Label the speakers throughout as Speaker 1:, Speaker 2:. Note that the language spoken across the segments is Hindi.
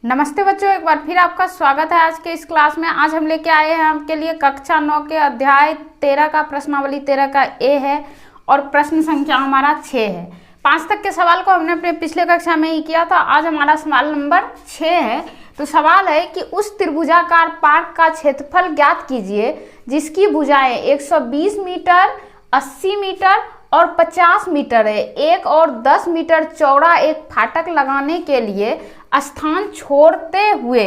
Speaker 1: नमस्ते बच्चों, एक बार फिर आपका स्वागत है आज के इस क्लास में। आज हम लेके आए हैं आपके लिए कक्षा 9 के अध्याय 13 का प्रश्नावली 13 का ए है और प्रश्न संख्या हमारा 6 है। 5 तक के सवाल को हमने अपने पिछले कक्षा में ही किया था। आज हमारा सवाल नंबर 6 है। तो सवाल है कि उस त्रिभुजाकार पार्क का क्षेत्रफल ज्ञात कीजिए जिसकी भुजाएं 120 मीटर, 80 मीटर और 50 मीटर है। 1 और 10 मीटर चौड़ा एक फाटक लगाने के लिए स्थान छोड़ते हुए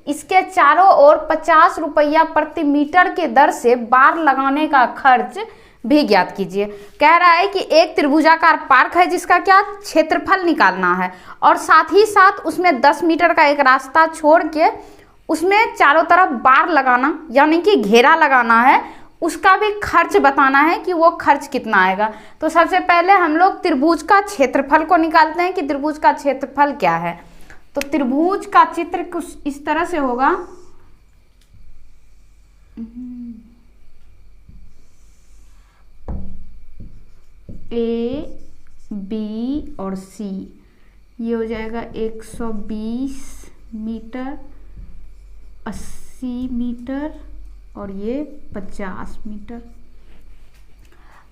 Speaker 1: इसके चारों ओर 50 रुपया प्रति मीटर के दर से बार लगाने का खर्च भी ज्ञात कीजिए। कह रहा है कि एक त्रिभुजाकार पार्क है जिसका क्या क्षेत्रफल निकालना है और साथ ही साथ उसमें 10 मीटर का एक रास्ता छोड़ के उसमें चारों तरफ बार लगाना यानी कि घेरा लगाना है, उसका भी खर्च बताना है कि वो खर्च कितना आएगा। तो सबसे पहले हम लोग त्रिभुज का क्षेत्रफल को निकालते हैं कि त्रिभुज का क्षेत्रफल क्या है। तो त्रिभुज का चित्र कुछ इस तरह से होगा। ए, बी और सी, ये हो जाएगा 120 मीटर, 80 मीटर और ये 50 मीटर।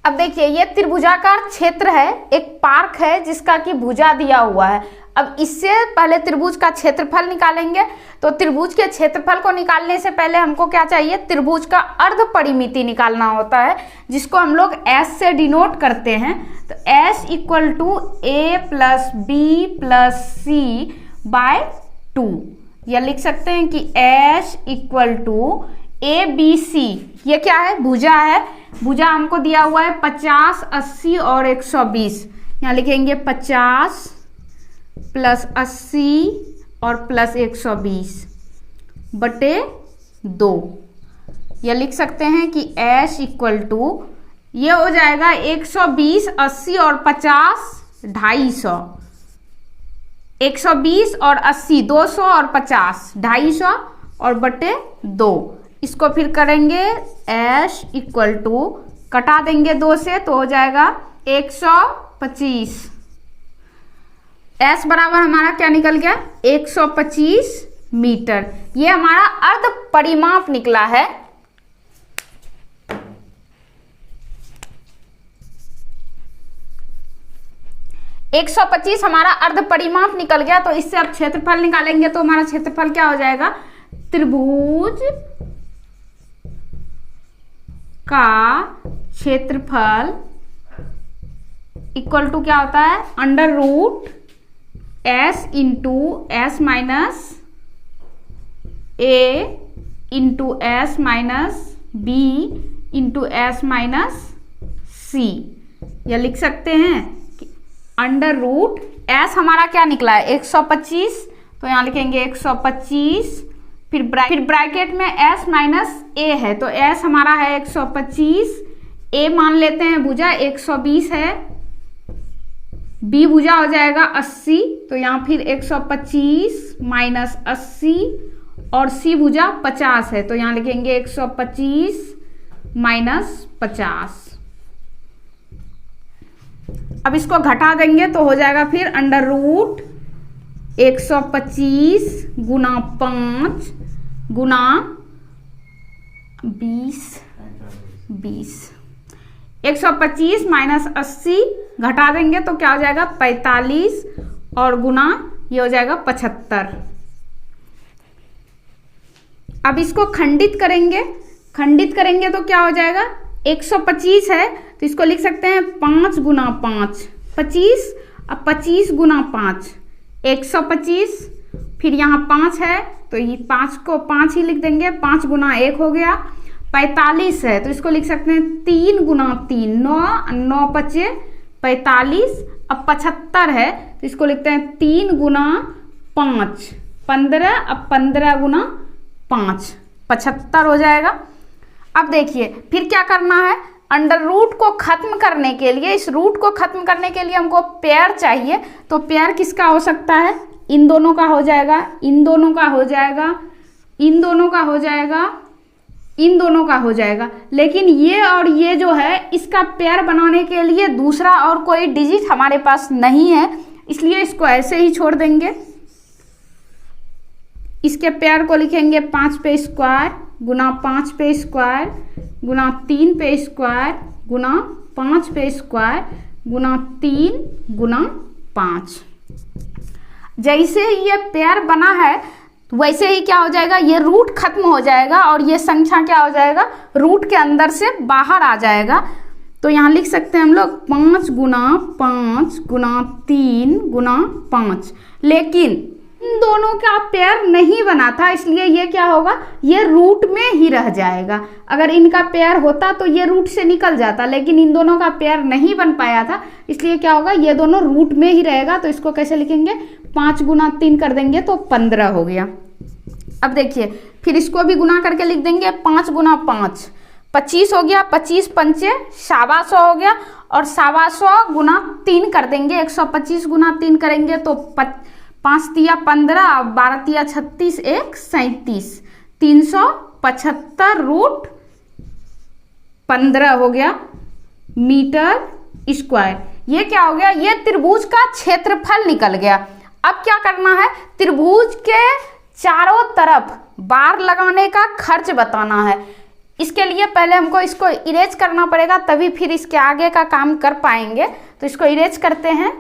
Speaker 1: अब देखिए, ये त्रिभुजाकार क्षेत्र है, एक पार्क है जिसका कि भुजा दिया हुआ है। अब इससे पहले त्रिभुज का क्षेत्रफल निकालेंगे। तो त्रिभुज के क्षेत्रफल को निकालने से पहले हमको क्या चाहिए, त्रिभुज का अर्ध परिमिति निकालना होता है जिसको हम लोग एस से डिनोट करते हैं। तो S equal to A plus B plus C by 2, या लिख सकते हैं कि S equal to A B C. ये क्या है, भुजा है। भुजा हमको दिया हुआ है 50, 80 और 120। यहाँ लिखेंगे 50 प्लस 80 और प्लस 120 बटे 2। या लिख सकते हैं कि एस इक्वल टू, ये हो जाएगा 120, 80 और 50 250। 120 और 80 200 और 50 250 और बटे 2। इसको फिर करेंगे एस इक्वल टू, कटा देंगे 2 से तो हो जाएगा 125। एस बराबर हमारा क्या निकल गया, 125 मीटर। ये हमारा अर्ध परिमाप निकला है। एक 125 हमारा अर्ध परिमाप निकल गया। तो इससे अब क्षेत्रफल निकालेंगे तो हमारा क्षेत्रफल क्या हो जाएगा, त्रिभुज का क्षेत्रफल इक्वल टू क्या होता है, under root s into s minus a into s minus b into s minus c. या लिख सकते हैं कि अंडर रूट एस हमारा क्या निकला है 125, तो यहाँ लिखेंगे 125, फिर ब्रैकेट में एस माइनस ए है तो एस हमारा है 125, ए मान लेते हैं भुजा 120 है, बी भुजा हो जाएगा 80, तो यहाँ फिर 125 माइनस 80 और सी भुजा 50 है तो यहाँ लिखेंगे 125 माइनस 50। अब इसको घटा देंगे तो हो जाएगा फिर अंडर रूट 125 गुना 5 गुना 20। 125 माइनस 80 घटा देंगे तो क्या हो जाएगा 45 और गुना ये हो जाएगा 75। अब इसको खंडित करेंगे तो क्या हो जाएगा, 125 है तो इसको लिख सकते हैं 5 गुना 5 25। अब 25 गुना 5 125, फिर यहाँ 5 है तो ये 5 को 5 ही लिख देंगे, 5 गुना 1 हो गया। 45 है तो इसको लिख सकते हैं 3 गुना 3 9 बचे 45। अब 75 है तो इसको लिखते हैं 3 गुना 5 15। अब 15 गुना 5 75 हो जाएगा। अब देखिए फिर क्या करना है, अंडर रूट को खत्म करने के लिए, इस रूट को खत्म करने के लिए हमको पेयर चाहिए। तो पेयर किसका हो सकता है, इन दोनों का हो जाएगा, इन दोनों का हो जाएगा, इन दोनों का हो जाएगा, इन दोनों का हो जाएगा। लेकिन ये और ये जो है इसका पेयर बनाने के लिए दूसरा और कोई डिजिट हमारे पास नहीं है, इसलिए इसको ऐसे ही छोड़ देंगे। इसके पेयर को लिखेंगे 5 पे स्क्वायर गुना 5 पे स्क्वायर गुना 3 पे स्क्वायर गुना 5 पे स्क्वायर गुना 3 गुना 5। जैसे ही ये पेयर बना है वैसे ही क्या हो जाएगा, ये रूट खत्म हो जाएगा और ये संख्या क्या हो जाएगा, रूट के अंदर से बाहर आ जाएगा। तो यहाँ लिख सकते हैं हम लोग 5 गुना 5 गुना 3 गुना 5। लेकिन इन दोनों का पेयर नहीं बना था, इसलिए ये क्या होगा, ये रूट में ही रह जाएगा। अगर इनका पेयर होता तो ये रूट से निकल जाता, लेकिन इन दोनों का पेयर नहीं बन पाया था, इसलिए क्या होगा, ये दोनों रूट में ही रहेगा। तो इसको कैसे लिखेंगे, 5 गुना 3 कर देंगे तो 15 हो गया। अब देखिए फिर इसको भी गुना करके लिख देंगे, 5 गुना 5 25 हो गया, 25 पंचे 125 हो गया, और 125 गुना 3 कर देंगे, 125 गुना 3 करेंगे तो 5 तिया 15, 12 तिया 36, 1 37, 375 रूट 15 हो गया मीटर स्क्वायर। ये क्या हो गया, ये त्रिभुज का क्षेत्रफल निकल गया। अब क्या करना है, त्रिभुज के चारों तरफ बार लगाने का खर्च बताना है। इसके लिए पहले हमको इसको इरेज करना पड़ेगा, तभी फिर इसके आगे का काम कर पाएंगे। तो इसको इरेज करते हैं।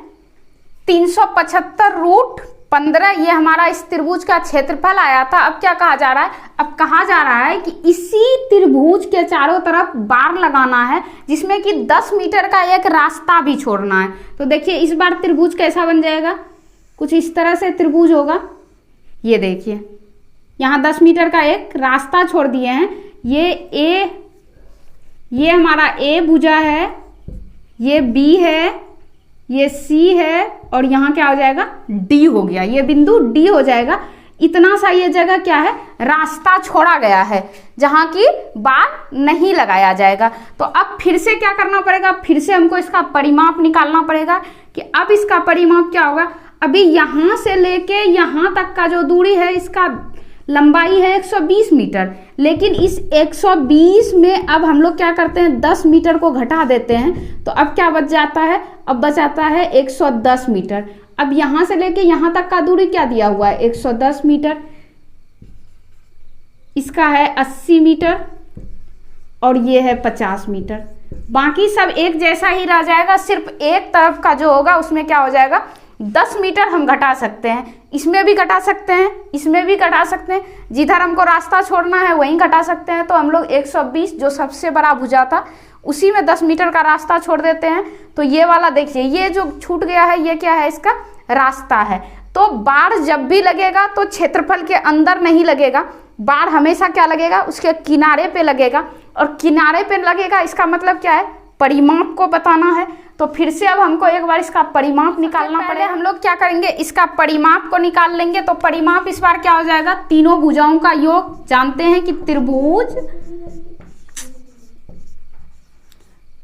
Speaker 1: 375 रूट 15 ये हमारा इस त्रिभुज का क्षेत्रफल आया था। अब क्या कहा जा रहा है, अब कहा जा रहा है कि इसी त्रिभुज के चारों तरफ बार लगाना है, जिसमें कि 10 मीटर का एक रास्ता भी छोड़ना है। तो देखिए इस बार त्रिभुज कैसा बन जाएगा, कुछ इस तरह से त्रिभुज होगा। ये देखिए यहाँ 10 मीटर का एक रास्ता छोड़ दिए हैं। ये हमारा ए भुजा है, ये बी है, ये सी है, और यहाँ क्या हो जाएगा, डी हो गया। ये बिंदु डी हो जाएगा। इतना सा ये जगह क्या है, रास्ता छोड़ा गया है, जहां की बार नहीं लगाया जाएगा। तो अब फिर से क्या करना पड़ेगा, फिर से हमको इसका परिमाप निकालना पड़ेगा कि अब इसका परिमाप क्या होगा। अभी यहां से लेके यहां तक का जो दूरी है, इसका लंबाई है 120 मीटर, लेकिन इस 120 में अब हम लोग क्या करते हैं, 10 मीटर को घटा देते हैं। तो अब क्या बच जाता है, अब बच जाता है 110 मीटर। अब यहां से लेके यहां तक का दूरी क्या दिया हुआ है, 110 मीटर। इसका है 80 मीटर और ये है 50 मीटर। बाकी सब एक जैसा ही रह जाएगा, सिर्फ एक तरफ का जो होगा उसमें क्या हो जाएगा, 10 मीटर हम घटा सकते हैं। इसमें भी घटा सकते हैं, इसमें भी घटा सकते हैं, जिधर हमको रास्ता छोड़ना है वहीं घटा सकते हैं। तो हम लोग 120 जो सबसे बड़ा भुजा था उसी में 10 मीटर का रास्ता छोड़ देते हैं। तो ये वाला देखिए, ये जो छूट गया है ये क्या है, इसका रास्ता है। तो बार जब भी लगेगा तो क्षेत्रफल के अंदर नहीं लगेगा, बार हमेशा क्या लगेगा, उसके किनारे पे लगेगा। और किनारे पे लगेगा इसका मतलब क्या है, परिमाप को बताना है। तो फिर से अब हमको एक बार इसका परिमाप निकालना पड़ेगा। हम लोग क्या करेंगे, इसका परिमाप को निकाल लेंगे। तो परिमाप इस बार क्या हो जाएगा, तीनों भुजाओं का योग। जानते हैं कि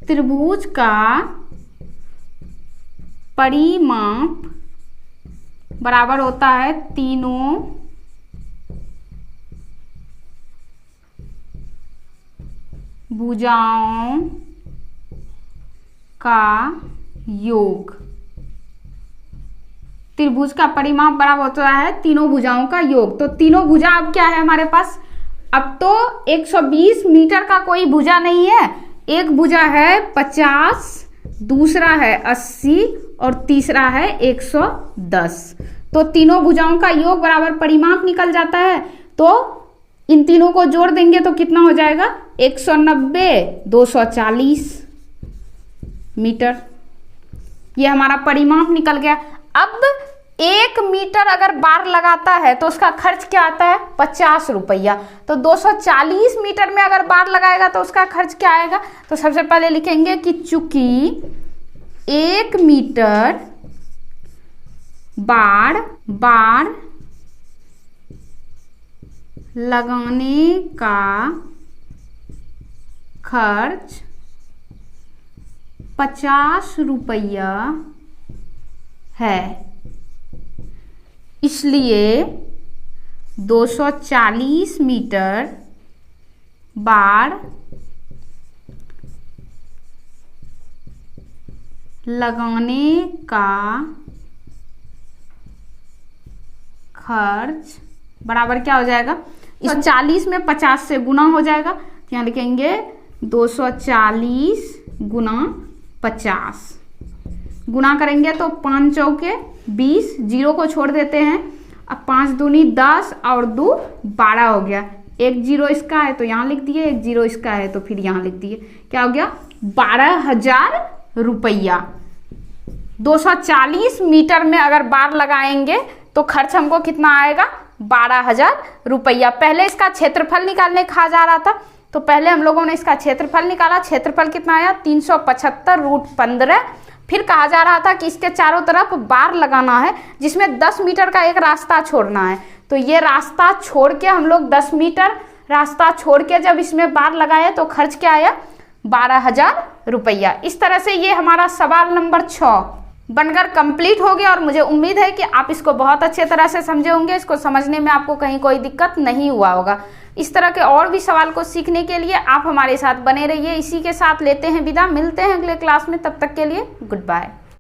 Speaker 1: त्रिभुज का परिमाप बराबर होता है तीनों भुजाओं का योग। त्रिभुज का परिमाप बराबर होता है तीनों भुजाओं का योग। तो तीनों भुजा अब क्या है हमारे पास, अब तो 120 मीटर का कोई भुजा नहीं है। एक भुजा है 50, दूसरा है 80 और तीसरा है 110। तो तीनों भुजाओं का योग बराबर परिमाप निकल जाता है। तो इन तीनों को जोड़ देंगे तो कितना हो जाएगा, 190, 240 मीटर। ये हमारा परिमाप निकल गया। अब 1 मीटर अगर बार लगाता है तो उसका खर्च क्या आता है, 50 रुपया। तो 240 मीटर में अगर बार लगाएगा तो उसका खर्च क्या आएगा। तो सबसे पहले लिखेंगे कि चूंकि 1 मीटर बार लगाने का खर्च 50 रुपया है, इसलिए 240 मीटर बार लगाने का खर्च बराबर क्या हो जाएगा, इस 40 में 50 से गुना हो जाएगा, तो यहाँ लिखेंगे 240 गुना 50, गुना करेंगे तो 5 चौके 20, जीरो को छोड़ देते हैं, अब 5 दूनी 10 और 2 12 हो गया, एक जीरो इसका है तो यहाँ लिख दिए, एक जीरो इसका है तो फिर यहाँ लिख दिए, क्या हो गया 12,000 रुपया। 240 मीटर में अगर बार लगाएंगे तो खर्च हमको कितना आएगा, 12,000 रुपया। पहले इसका क्षेत्रफल निकालने कहा जा रहा था, तो पहले हम लोगों ने इसका क्षेत्रफल निकाला, क्षेत्रफल कितना आया 375/15। फिर कहा जा रहा था कि इसके चारों तरफ बार लगाना है जिसमें 10 मीटर का एक रास्ता छोड़ना है, तो ये रास्ता छोड़ के हम लोग 10 मीटर रास्ता छोड़ के जब इसमें बार लगाए तो खर्च क्या आया, 12,000 रुपया। इस तरह से ये हमारा सवाल नंबर 6 बनकर कंप्लीट हो गया और मुझे उम्मीद है कि आप इसको बहुत अच्छे तरह से समझे होंगे, इसको समझने में आपको कहीं कोई दिक्कत नहीं हुआ होगा। इस तरह के और भी सवाल को सीखने के लिए आप हमारे साथ बने रहिए। इसी के साथ लेते हैं विदा, मिलते हैं अगले क्लास में, तब तक के लिए गुड बाय।